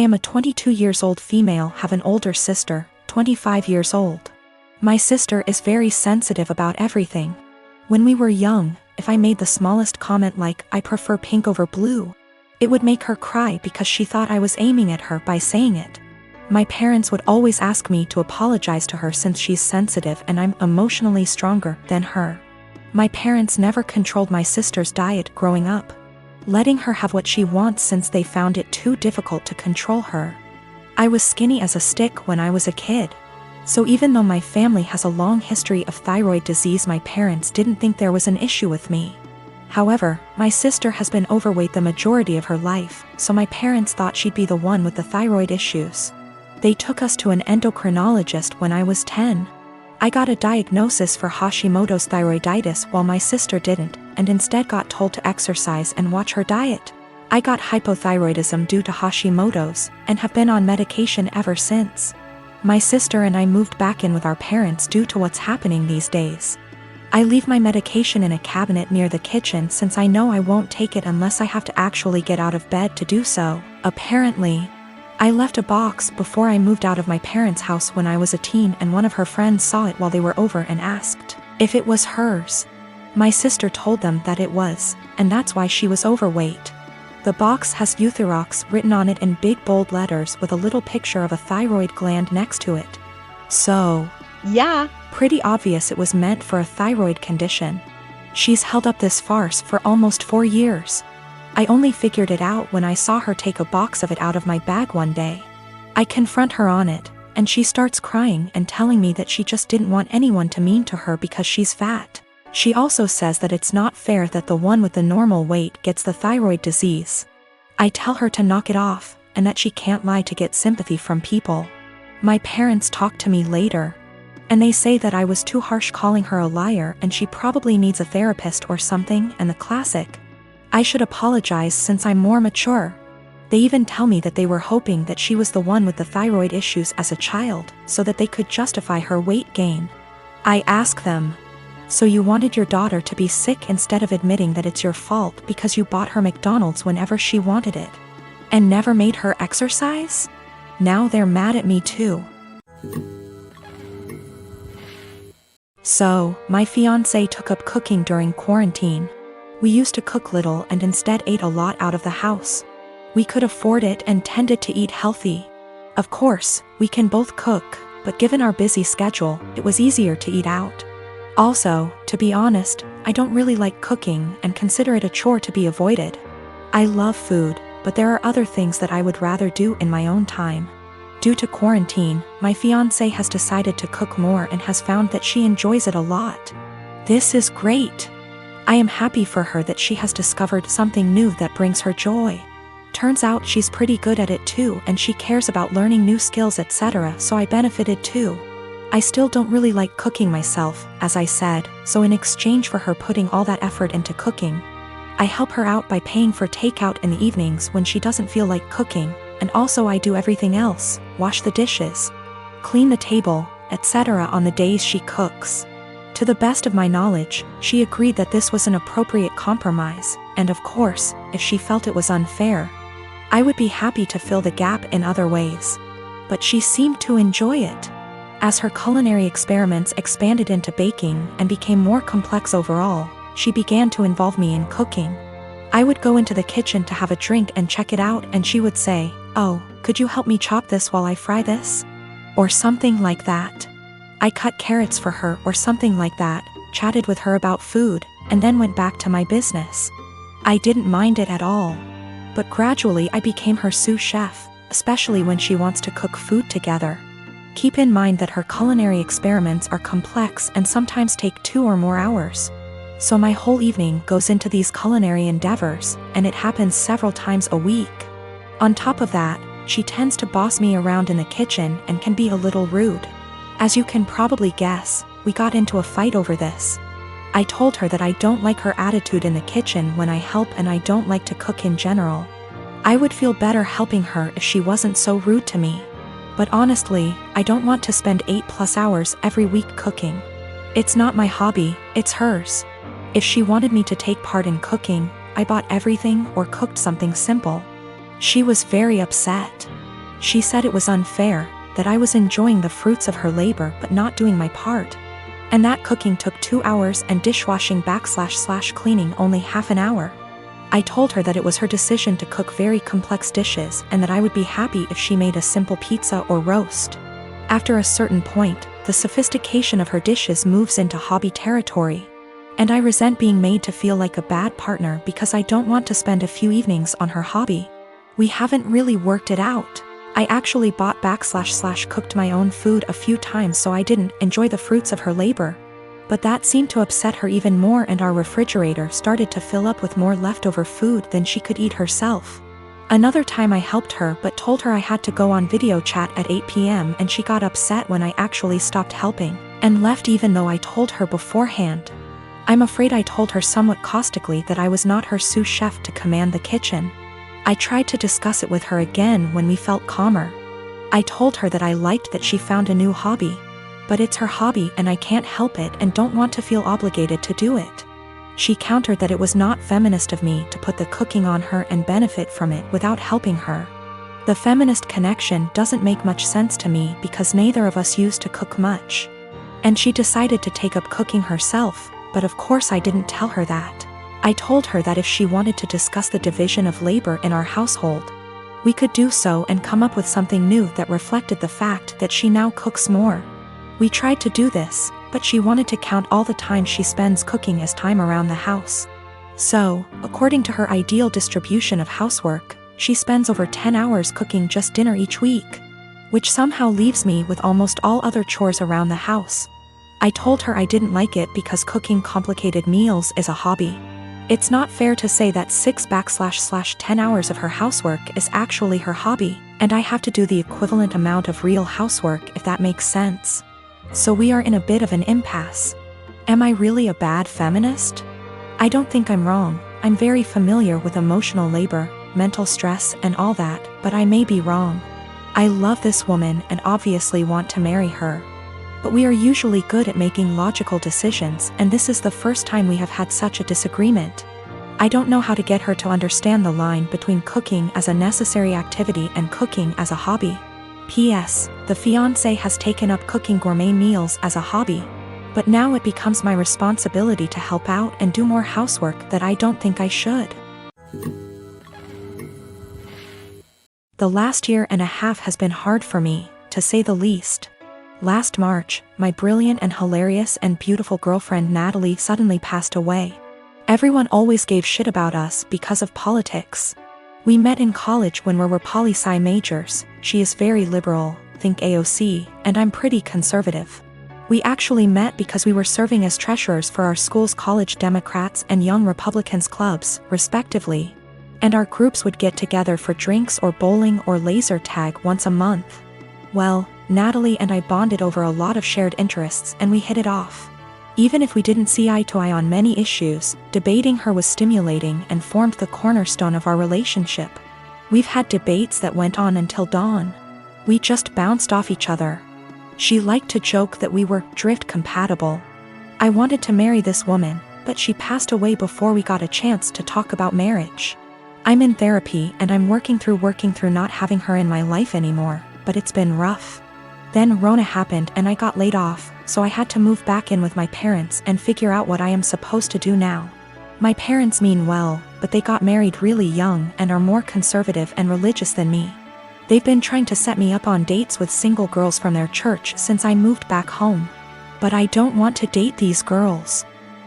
I am a 22 years old female, have an older sister, 25 years old. My sister is very sensitive about everything. When we were young, if I made the smallest comment like, I prefer pink over blue, it would make her cry because she thought I was aiming at her by saying it. My parents would always ask me to apologize to her since she's sensitive and I'm emotionally stronger than her. My parents never controlled my sister's diet growing up, letting her have what she wants since they found it too difficult to control her. I was skinny as a stick when I was a kid. So even though my family has a long history of thyroid disease, my parents didn't think there was an issue with me. However, my sister has been overweight the majority of her life, so my parents thought she'd be the one with the thyroid issues. They took us to an endocrinologist when I was 10. I got a diagnosis for Hashimoto's thyroiditis while my sister didn't, and instead got told to exercise and watch her diet. I got hypothyroidism due to Hashimoto's, and have been on medication ever since. My sister and I moved back in with our parents due to what's happening these days. I leave my medication in a cabinet near the kitchen since I know I won't take it unless I have to actually get out of bed to do so. Apparently, I left a box before I moved out of my parents' house when I was a teen, and one of her friends saw it while they were over and asked if it was hers. My sister told them that it was, and that's why she was overweight. The box has Euthyrox written on it in big bold letters with a little picture of a thyroid gland next to it. So, yeah, pretty obvious it was meant for a thyroid condition. She's held up this farce for almost 4 years. I only figured it out when I saw her take a box of it out of my bag one day. I confront her on it, and she starts crying and telling me that she just didn't want anyone to mean to her because she's fat. She also says that it's not fair that the one with the normal weight gets the thyroid disease. I tell her to knock it off, and that she can't lie to get sympathy from people. My parents talk to me later, and they say that I was too harsh calling her a liar and she probably needs a therapist or something, and the classic, I should apologize since I'm more mature. They even tell me that they were hoping that she was the one with the thyroid issues as a child, so that they could justify her weight gain. I ask them, so you wanted your daughter to be sick instead of admitting that it's your fault because you bought her McDonald's whenever she wanted it, and never made her exercise? Now they're mad at me too. So, my fiancé took up cooking during quarantine. We used to cook little and instead ate a lot out of the house. We could afford it and tended to eat healthy. Of course, we can both cook, but given our busy schedule, it was easier to eat out. Also, to be honest, I don't really like cooking and consider it a chore to be avoided. I love food, but there are other things that I would rather do in my own time. Due to quarantine, my fiancé has decided to cook more and has found that she enjoys it a lot. This is great. I am happy for her that she has discovered something new that brings her joy. Turns out she's pretty good at it too, and she cares about learning new skills, etc., so I benefited too. I still don't really like cooking myself, as I said, so in exchange for her putting all that effort into cooking, I help her out by paying for takeout in the evenings when she doesn't feel like cooking, and also I do everything else, wash the dishes, clean the table, etc. on the days she cooks. To the best of my knowledge, she agreed that this was an appropriate compromise, and of course, if she felt it was unfair, I would be happy to fill the gap in other ways. But she seemed to enjoy it. As her culinary experiments expanded into baking and became more complex overall, she began to involve me in cooking. I would go into the kitchen to have a drink and check it out, and she would say, "Oh, could you help me chop this while I fry this?" Or something like that. I cut carrots for her or something like that, chatted with her about food, and then went back to my business. I didn't mind it at all. But gradually I became her sous chef, especially when she wants to cook food together. Keep in mind that her culinary experiments are complex and sometimes take 2 or more hours. So my whole evening goes into these culinary endeavors, and it happens several times a week. On top of that, she tends to boss me around in the kitchen and can be a little rude. As you can probably guess, we got into a fight over this. I told her that I don't like her attitude in the kitchen when I help, and I don't like to cook in general. I would feel better helping her if she wasn't so rude to me. But honestly, I don't want to spend 8+ hours every week cooking. It's not my hobby, it's hers. If she wanted me to take part in cooking, I bought everything or cooked something simple. She was very upset. She said it was unfair, that I was enjoying the fruits of her labor but not doing my part. And that cooking took 2 hours and dishwashing / cleaning only half an hour. I told her that it was her decision to cook very complex dishes and that I would be happy if she made a simple pizza or roast. After a certain point, the sophistication of her dishes moves into hobby territory. And I resent being made to feel like a bad partner because I don't want to spend a few evenings on her hobby. We haven't really worked it out. I actually bought / cooked my own food a few times so I didn't enjoy the fruits of her labor. But that seemed to upset her even more, and our refrigerator started to fill up with more leftover food than she could eat herself. Another time I helped her but told her I had to go on video chat at 8 p.m. and she got upset when I actually stopped helping, and left even though I told her beforehand. I'm afraid I told her somewhat caustically that I was not her sous chef to command the kitchen. I tried to discuss it with her again when we felt calmer. I told her that I liked that she found a new hobby. But it's her hobby and I can't help it and don't want to feel obligated to do it. She countered that it was not feminist of me to put the cooking on her and benefit from it without helping her. The feminist connection doesn't make much sense to me because neither of us used to cook much. And she decided to take up cooking herself, but of course I didn't tell her that. I told her that if she wanted to discuss the division of labor in our household, we could do so and come up with something new that reflected the fact that she now cooks more. We tried to do this, but she wanted to count all the time she spends cooking as time around the house. So, according to her ideal distribution of housework, she spends over 10 hours cooking just dinner each week, which somehow leaves me with almost all other chores around the house. I told her I didn't like it because cooking complicated meals is a hobby. It's not fair to say that 6 / 10 hours of her housework is actually her hobby, and I have to do the equivalent amount of real housework if that makes sense. So we are in a bit of an impasse. Am I really a bad feminist? I don't think I'm wrong. I'm very familiar with emotional labor, mental stress and all that, but I may be wrong. I love this woman and obviously want to marry her. But we are usually good at making logical decisions, and this is the first time we have had such a disagreement. I don't know how to get her to understand the line between cooking as a necessary activity and cooking as a hobby. P.S. The fiancé has taken up cooking gourmet meals as a hobby, but now it becomes my responsibility to help out and do more housework that I don't think I should. The last year and a half has been hard for me, to say the least. Last March, my brilliant and hilarious and beautiful girlfriend Natalie suddenly passed away. Everyone always gave shit about us because of politics. We met in college when we were poli-sci majors. She is very liberal, think AOC, and I'm pretty conservative. We actually met because we were serving as treasurers for our school's college Democrats and Young Republicans clubs, respectively. And our groups would get together for drinks or bowling or laser tag once a month. Well, Natalie and I bonded over a lot of shared interests and we hit it off. Even if we didn't see eye to eye on many issues, debating her was stimulating and formed the cornerstone of our relationship. We've had debates that went on until dawn. We just bounced off each other. She liked to joke that we were drift compatible. I wanted to marry this woman, but she passed away before we got a chance to talk about marriage. I'm in therapy and I'm working through not having her in my life anymore, but it's been rough. Then Rona happened and I got laid off, so I had to move back in with my parents and figure out what I am supposed to do now. My parents mean well, but they got married really young and are more conservative and religious than me. They've been trying to set me up on dates with single girls from their church since I moved back home. But I don't want to date these girls.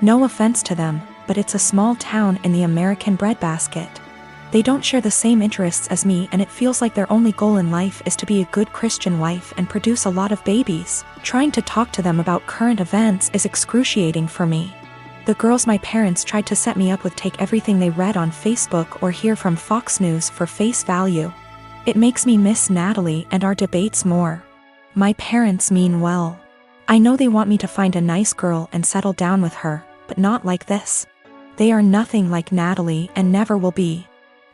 No offense to them, but it's a small town in the American breadbasket. They don't share the same interests as me and it feels like their only goal in life is to be a good Christian wife and produce a lot of babies. Trying to talk to them about current events is excruciating for me. The girls my parents tried to set me up with take everything they read on Facebook or hear from Fox News for face value. It makes me miss Natalie and our debates more. My parents mean well. I know they want me to find a nice girl and settle down with her, but not like this. They are nothing like Natalie and never will be.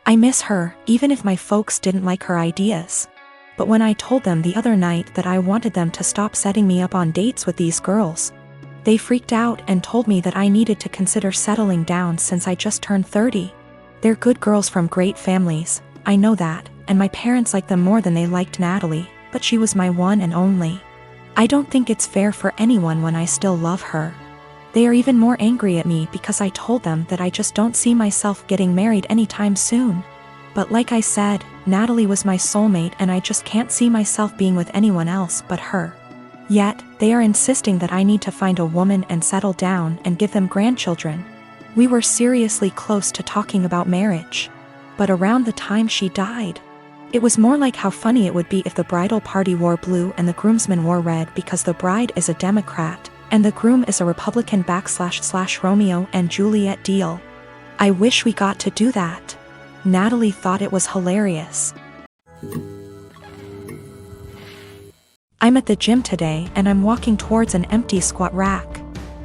I miss her, even if my folks didn't like her ideas. But when I told them the other night that I wanted them to stop setting me up on dates with these girls, they freaked out and told me that I needed to consider settling down since I just turned 30. They're good girls from great families, I know that, and my parents liked them more than they liked Natalie, but she was my one and only. I don't think it's fair for anyone when I still love her. They are even more angry at me because I told them that I just don't see myself getting married anytime soon. But like I said, Natalie was my soulmate and I just can't see myself being with anyone else but her. Yet, they are insisting that I need to find a woman and settle down and give them grandchildren. We were seriously close to talking about marriage. But around the time she died, it was more like how funny it would be if the bridal party wore blue and the groomsmen wore red because the bride is a Democrat, and the groom is a Republican / Romeo and Juliet deal. I wish we got to do that. Natalie thought it was hilarious. I'm at the gym today and I'm walking towards an empty squat rack.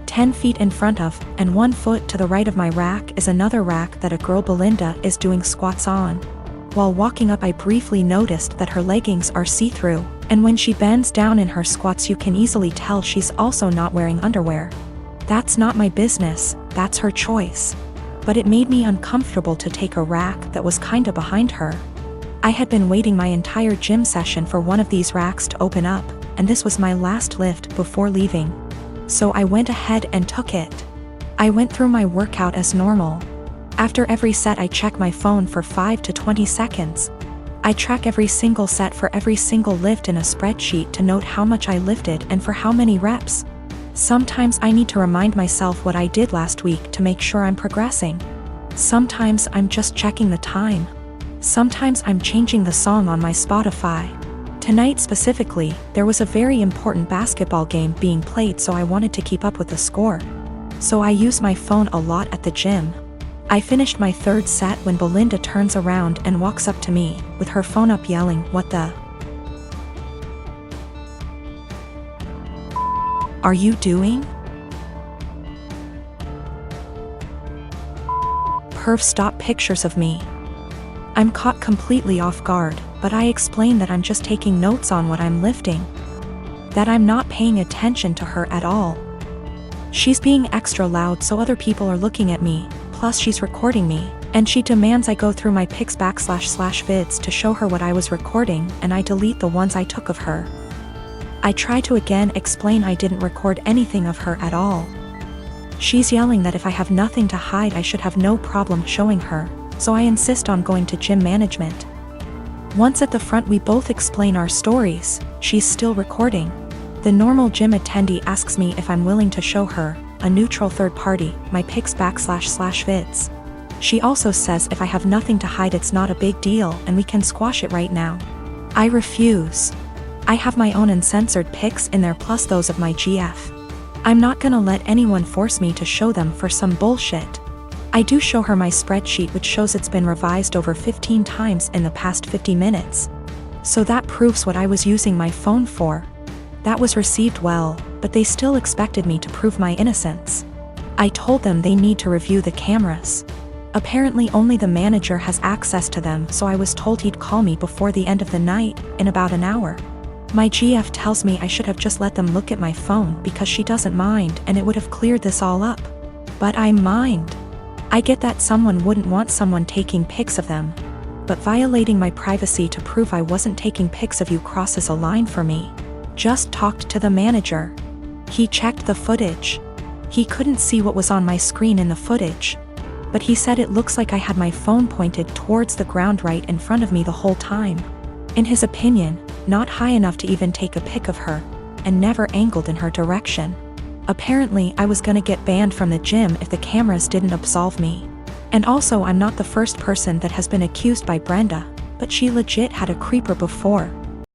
10 feet in front of, and 1 foot to the right of my rack is another rack that a girl Belinda is doing squats on. While walking up I briefly noticed that her leggings are see-through, and when she bends down in her squats you can easily tell she's also not wearing underwear. That's not my business, that's her choice. But it made me uncomfortable to take a rack that was kinda behind her. I had been waiting my entire gym session for one of these racks to open up, and this was my last lift before leaving. So I went ahead and took it. I went through my workout as normal. After every set I check my phone for 5 to 20 seconds. I track every single set for every single lift in a spreadsheet to note how much I lifted and for how many reps. Sometimes I need to remind myself what I did last week to make sure I'm progressing. Sometimes I'm just checking the time. Sometimes I'm changing the song on my Spotify. Tonight specifically, there was a very important basketball game being played, so I wanted to keep up with the score. So I use my phone a lot at the gym. I finished my 3rd set when Belinda turns around and walks up to me, with her phone up yelling, "What the are you doing?" Perv stop pictures of me. I'm caught completely off guard, but I explain that I'm just taking notes on what I'm lifting. That I'm not paying attention to her at all. She's being extra loud so other people are looking at me, plus she's recording me, and she demands I go through my pics / vids to show her what I was recording, and I delete the ones I took of her. I try to again explain I didn't record anything of her at all. She's yelling that if I have nothing to hide I should have no problem showing her, so I insist on going to gym management. Once at the front we both explain our stories. She's still recording. The normal gym attendee asks me if I'm willing to show her, a neutral third party, my pics / vids. She also says if I have nothing to hide it's not a big deal and we can squash it right now. I refuse. I have my own uncensored pics in there plus those of my GF. I'm not gonna let anyone force me to show them for some bullshit. I do show her my spreadsheet which shows it's been revised over 15 times in the past 50 minutes. So that proves what I was using my phone for. That was received well, but they still expected me to prove my innocence. I told them they need to review the cameras. Apparently only the manager has access to them, so I was told he'd call me before the end of the night, in about an hour. My GF tells me I should have just let them look at my phone because she doesn't mind and it would have cleared this all up. But I mind. I get that someone wouldn't want someone taking pics of them. But violating my privacy to prove I wasn't taking pics of you crosses a line for me. Just talked to the manager. He checked the footage. He couldn't see what was on my screen in the footage. But he said it looks like I had my phone pointed towards the ground right in front of me the whole time. In his opinion, not high enough to even take a pic of her, and never angled in her direction. Apparently I was gonna get banned from the gym if the cameras didn't absolve me. And also I'm not the first person that has been accused by Brenda, but she legit had a creeper before.